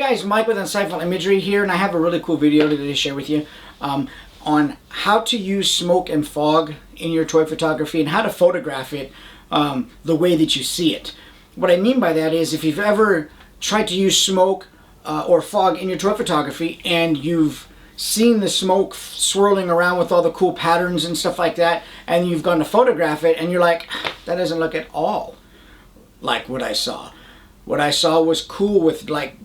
guys, Mike with Insightful Imagery here, and I have a really cool video today to share with you on how to use smoke and fog in your toy photography and how to photograph it the way that you see it. What I mean by that is if you've ever tried to use smoke or fog in your toy photography and you've seen the smoke swirling around with all the cool patterns and stuff like that, and you've gone to photograph it and you're like, that doesn't look at all like what I saw. What I saw was cool with like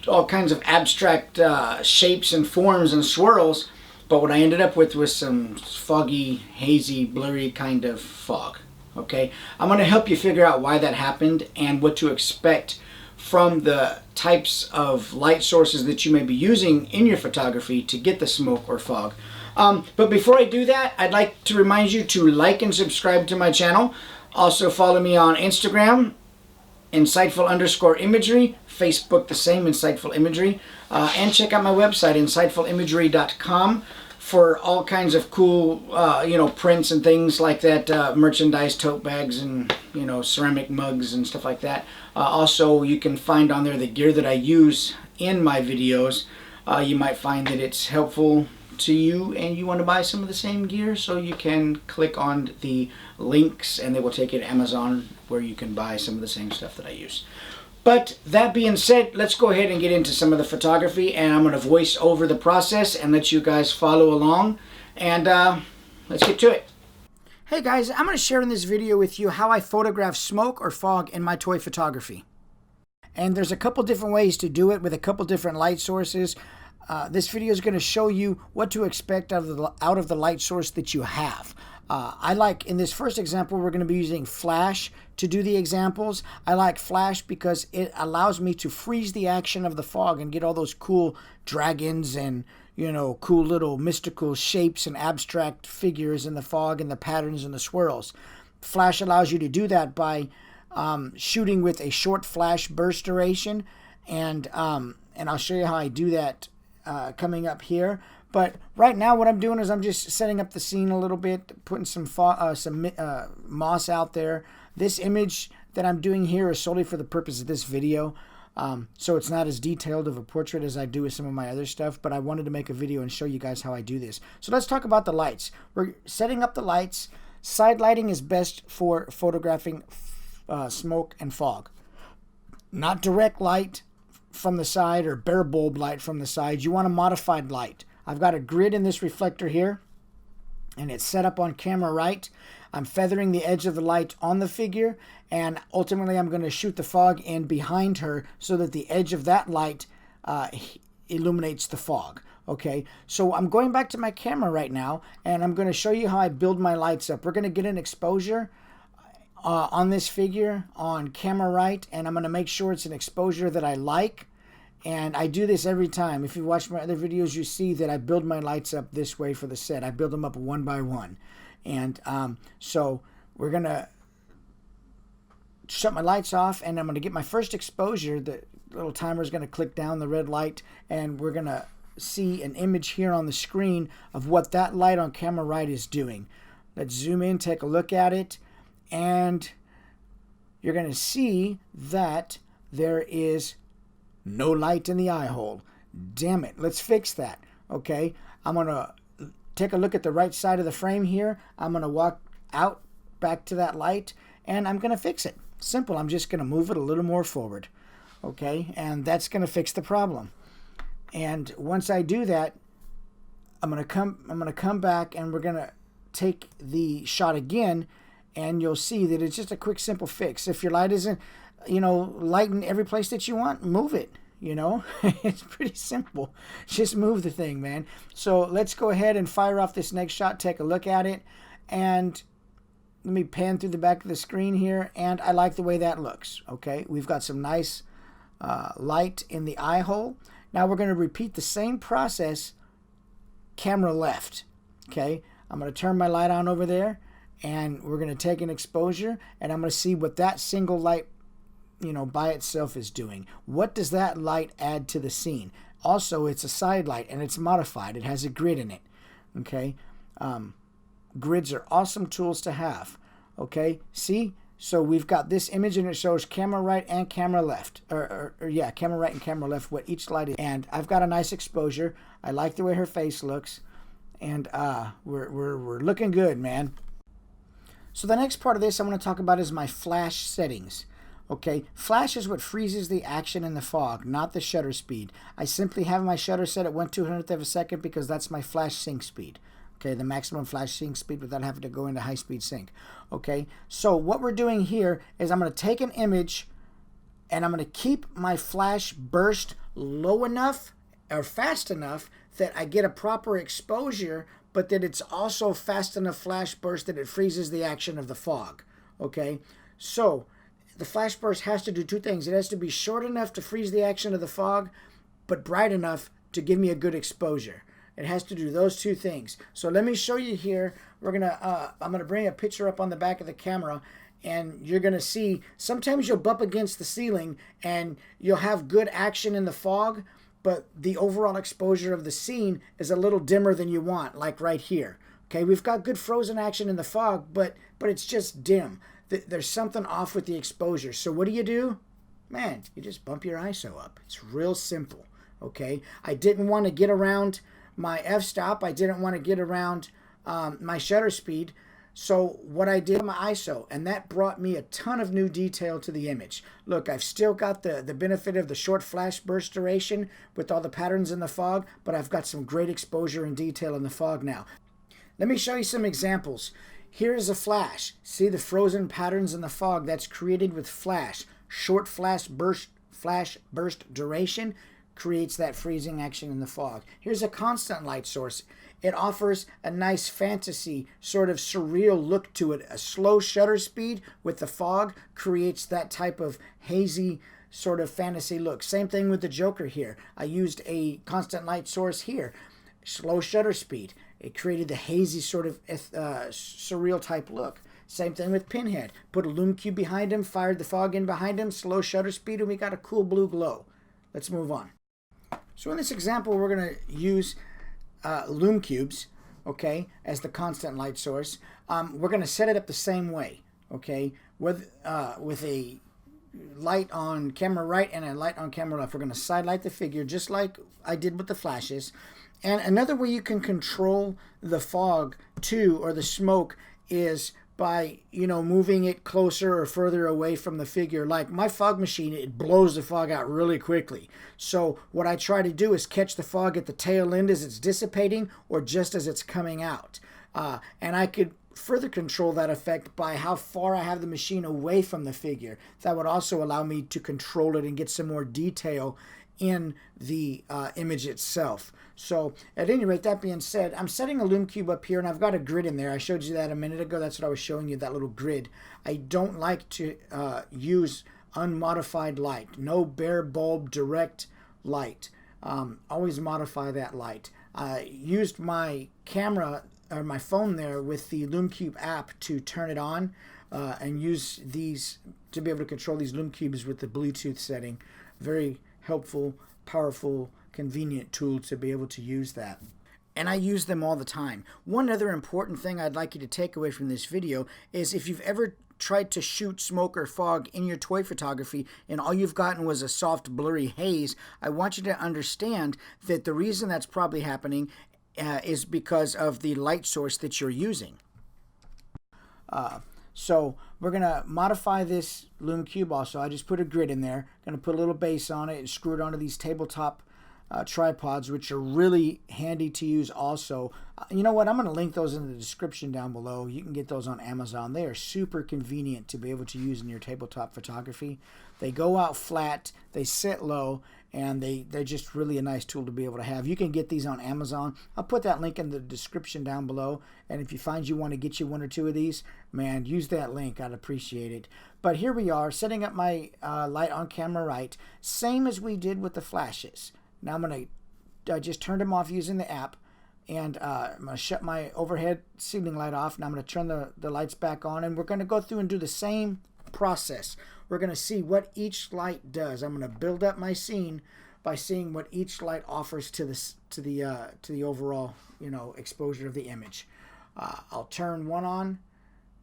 all kinds of abstract shapes and forms and swirls, but what I ended up with was some foggy, hazy, blurry kind of fog. Okay, I'm going to help you figure out why that happened and what to expect from the types of light sources that you may be using in your photography to get the smoke or fog. But before I do that, I'd like to remind you to like and subscribe to my channel. Also follow me on Instagram, Insightful_imagery, Facebook the same, Insightful Imagery, and check out my website, insightfulimagery.com, for all kinds of cool, prints and things like that, merchandise, tote bags, and ceramic mugs and stuff like that. Also, you can find on there the gear that I use in my videos. You might find that it's helpful to you and you want to buy some of the same gear, so you can click on the links and they will take you to Amazon where you can buy some of the same stuff that I use. But that being said, let's go ahead and get into some of the photography, and I'm going to voice over the process and let you guys follow along, and let's get to it. Hey guys, I'm going to share in this video with you how I photograph smoke or fog in my toy photography. And there's a couple different ways to do it with a couple different light sources. This video is going to show you what to expect out of the light source that you have. In this first example, we're going to be using flash to do the examples. I like flash because it allows me to freeze the action of the fog and get all those cool dragons and, cool little mystical shapes and abstract figures in the fog and the patterns and the swirls. Flash allows you to do that by shooting with a short flash burst duration, and I'll show you how I do that coming up here. But right now what I'm doing is I'm just setting up the scene a little bit, putting some moss out there. This image that I'm doing here is solely for the purpose of this video. So it's not as detailed of a portrait as I do with some of my other stuff, but I wanted to make a video and show you guys how I do this. So let's talk about the lights. We're setting up the lights. Side lighting is best for photographing smoke and fog. Not direct light from the side or bare bulb light from the side. You want a modified light. I've got a grid in this reflector here, and it's set up on camera right. I'm feathering the edge of the light on the figure, and ultimately I'm going to shoot the fog in behind her so that the edge of that light illuminates the fog. Okay, so I'm going back to my camera right now, and I'm going to show you how I build my lights up. We're going to get an exposure on this figure on camera right, and I'm going to make sure it's an exposure that I like. And I do this every time. If you watch my other videos, you see that I build my lights up this way for the set. I build them up one by one. And so we're going to shut my lights off, and I'm going to get my first exposure. The little timer is going to click down the red light, and we're going to see an image here on the screen of what that light on camera right is doing. Let's zoom in, take a look at it, and you're going to see that there is no light in the eye hole. Damn it. Let's fix that. Okay. I'm going to take a look at the right side of the frame here. I'm going to walk out back to that light, and I'm going to fix it. Simple. I'm just going to move it a little more forward. Okay. And that's going to fix the problem. And once I do that, I'm going to come back, and we're going to take the shot again, and you'll see that it's just a quick, simple fix. If your light isn't light in every place that you want, move it. It's pretty simple. Just move the thing, man. So let's go ahead and fire off this next shot, take a look at it, and let me pan through the back of the screen here, and I like the way that looks. Okay, we've got some nice light in the eye hole. Now we're going to repeat the same process camera left. Okay, I'm going to turn my light on over there, and we're going to take an exposure, and I'm going to see what that single light by itself is doing. What does that light add to the scene? Also, it's a side light, and it's modified. It has a grid in it. Okay, grids are awesome tools to have. Okay, see, So we've got this image and it shows camera right and camera left. Or yeah, camera right and camera left, what each light is. And I've got a nice exposure. I like the way her face looks. And we're looking good, man. So the next part of this I want to talk about is my flash settings. Okay, flash is what freezes the action in the fog, not the shutter speed. I simply have my shutter set at 1/200th of a second because that's my flash sync speed. Okay, the maximum flash sync speed without having to go into high-speed sync. Okay, so what we're doing here is I'm going to take an image and I'm going to keep my flash burst low enough or fast enough that I get a proper exposure, but that it's also fast enough flash burst that it freezes the action of the fog. Okay, so the flash burst has to do two things. It has to be short enough to freeze the action of the fog, but bright enough to give me a good exposure. It has to do those two things. So let me show you here. I'm gonna bring a picture up on the back of the camera, and you're gonna see sometimes you'll bump against the ceiling and you'll have good action in the fog, but the overall exposure of the scene is a little dimmer than you want, like right here. Okay, we've got good frozen action in the fog, but it's just dim. There's something off with the exposure. So what do? Man, you just bump your ISO up. It's real simple. Okay, I didn't want to get around my f-stop. I didn't want to get around my shutter speed. So what I did, my ISO, and that brought me a ton of new detail to the image. Look, I've still got the benefit of the short flash burst duration with all the patterns in the fog, but I've got some great exposure and detail in the fog now. Let me show you some examples. Here's a flash. See the frozen patterns in the fog? That's created with flash. Short flash burst duration creates that freezing action in the fog. Here's a constant light source. It offers a nice fantasy, sort of surreal look to it. A slow shutter speed with the fog creates that type of hazy sort of fantasy look. Same thing with the Joker here. I used a constant light source here. Slow shutter speed. It created the hazy sort of surreal type look. Same thing with Pinhead. Put a lume cube behind him, fired the fog in behind him, slow shutter speed, and we got a cool blue glow. Let's move on. So in this example, we're going to use lume cubes, okay, as the constant light source. We're going to set it up the same way, okay, with a light on camera right and a light on camera left. We're going to side light the figure just like I did with the flashes. And another way you can control the fog too, or the smoke, is by, moving it closer or further away from the figure. Like my fog machine, it blows the fog out really quickly. So what I try to do is catch the fog at the tail end as it's dissipating or just as it's coming out. And I could further control that effect by how far I have the machine away from the figure. That would also allow me to control it and get some more detail in the image itself. So at any rate, that being said, I'm setting a lume cube up here and I've got a grid in there. I showed you that a minute ago. That's what I was showing you, that little grid. I don't like to use unmodified light. No bare bulb direct light. Always modify that light. I used my camera or my phone there with the lume cube app to turn it on and use these to be able to control these lume cubes with the Bluetooth setting. Very helpful, powerful, convenient tool to be able to use that. And I use them all the time. One other important thing I'd like you to take away from this video is if you've ever tried to shoot smoke or fog in your toy photography and all you've gotten was a soft blurry haze, I want you to understand that the reason that's probably happening is because of the light source that you're using. So we're going to modify this lume cube also. I just put a grid in there. Going to put a little base on it and screw it onto these tabletop tripods, which are really handy to use also. You know what? I'm going to link those in the description down below. You can get those on Amazon. They are super convenient to be able to use in your tabletop photography. They go out flat, they sit low, and they're just really a nice tool to be able to have. You can get these on Amazon. I'll put that link in the description down below. And if you find you want to get you one or two of these, man, use that link. I'd appreciate it. But here we are, setting up my light on camera right, same as we did with the flashes. Now I'm going to, I just turned them off using the app, and I'm going to shut my overhead ceiling light off, and I'm going to turn the lights back on, and we're going to go through and do the same process. We're going to see what each light does. I'm going to build up my scene by seeing what each light offers to the overall, exposure of the image. I'll turn one on,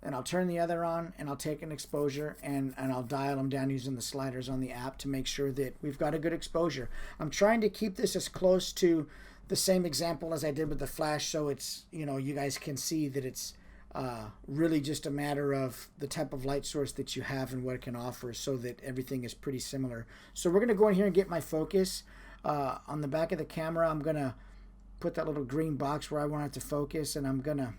and I'll turn the other on, and I'll take an exposure, and I'll dial them down using the sliders on the app to make sure that we've got a good exposure. I'm trying to keep this as close to the same example as I did with the flash, so it's, you know, you guys can see that it's really just a matter of the type of light source that you have and what it can offer, so that everything is pretty similar. So we're going to go in here and get my focus. On the back of the camera, I'm going to put that little green box where I want it to focus, and I'm going to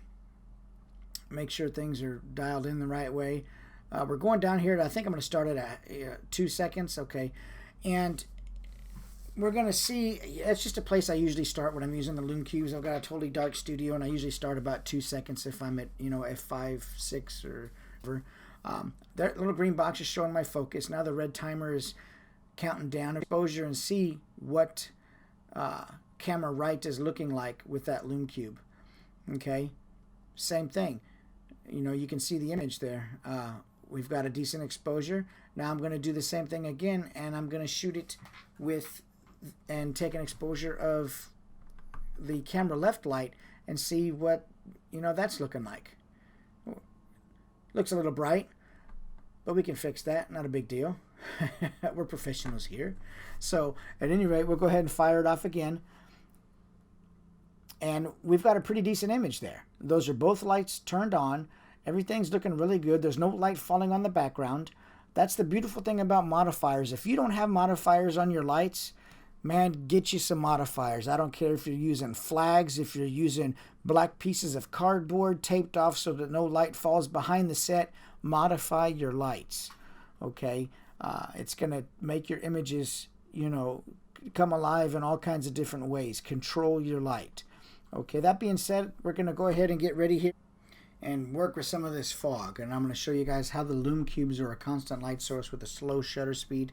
make sure things are dialed in the right way. We're going down here. I think I'm going to start at 2 seconds. Okay. And we're going to see, it's just a place I usually start when I'm using the Lume Cubes. I've got a totally dark studio, and I usually start about 2 seconds if I'm at, you know, F5, 6, or whatever. That little green box is showing my focus. Now the red timer is counting down exposure, and see what camera right is looking like with that Lume Cube. Okay. Same thing. You know, you can see the image there. We've got a decent exposure. Now I'm going to do the same thing again, and I'm going to shoot it with and take an exposure of the camera left light and see what, you know, that's looking like. Looks a little bright, but we can fix that. Not a big deal. We're professionals here. So at any rate, we'll go ahead and fire it off again. And we've got a pretty decent image there. Those are both lights turned on. Everything's looking really good. There's no light falling on the background. That's the beautiful thing about modifiers. If you don't have modifiers on your lights, man, get you some modifiers. I don't care if you're using flags, if you're using black pieces of cardboard taped off so that no light falls behind the set. Modify your lights. Okay? It's going to make your images, you know, come alive in all kinds of different ways. Control your light. Okay, that being said, we're going to go ahead and get ready here and work with some of this fog. And I'm going to show you guys how the Lume Cubes or a constant light source with a slow shutter speed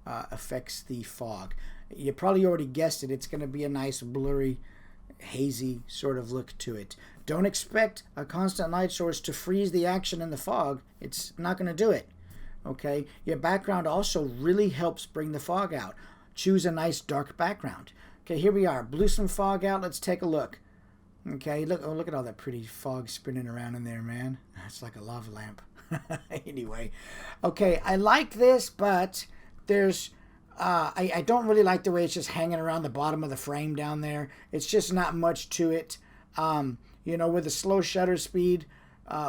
affects the fog. You probably already guessed it. It's going to be a nice blurry, hazy sort of look to it. Don't expect a constant light source to freeze the action in the fog. It's not going to do it. Okay, your background also really helps bring the fog out. Choose a nice dark background. Okay, here we are. Blew some fog out. Let's take a look. Okay, look, oh, look at all that pretty fog spinning around in there, man. It's like a lava lamp. Anyway, okay, I like this, but there's, I don't really like the way it's just hanging around the bottom of the frame down there. It's just not much to it. You know, with a slow shutter speed,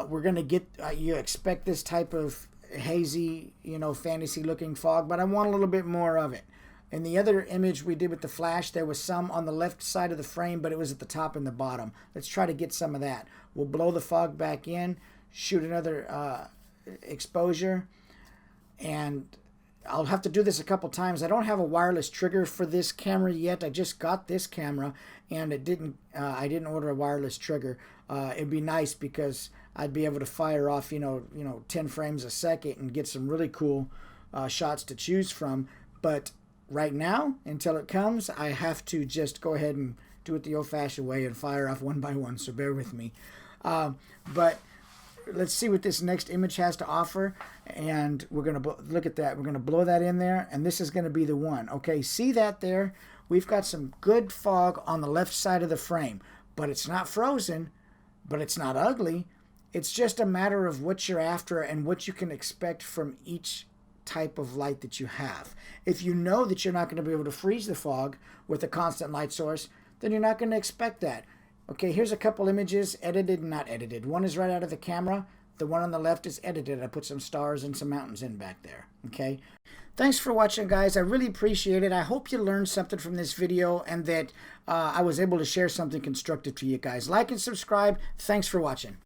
we're going to get, you expect this type of hazy, you know, fantasy looking fog, but I want a little bit more of it. In the other image we did with the flash, there was some on the left side of the frame, but it was at the top and the bottom. Let's try to get some of that. We'll blow the fog back in, shoot another exposure, and I'll have to do this a couple times. I don't have a wireless trigger for this camera yet. I just got this camera, and it didn't. I didn't order a wireless trigger. It'd be nice because I'd be able to fire off, you know, 10 frames a second and get some really cool shots to choose from. But right now, until it comes, I have to just go ahead and do it the old-fashioned way and fire off one by one, so bear with me. But let's see what this next image has to offer, and we're going to look at that. We're going to blow that in there, and this is going to be the one. Okay, see that there? We've got some good fog on the left side of the frame, but it's not frozen, but it's not ugly. It's just a matter of what you're after and what you can expect from each type of light that you have. If you know that you're not going to be able to freeze the fog with a constant light source, then you're not going to expect that. Okay, here's a couple images, edited and not edited. One is right out of the camera. The one on the left is edited. I put some stars and some mountains in back there. Okay, thanks for watching, guys. I really appreciate it. I hope you learned something from this video and that I was able to share something constructive to you guys. Like and subscribe. Thanks for watching.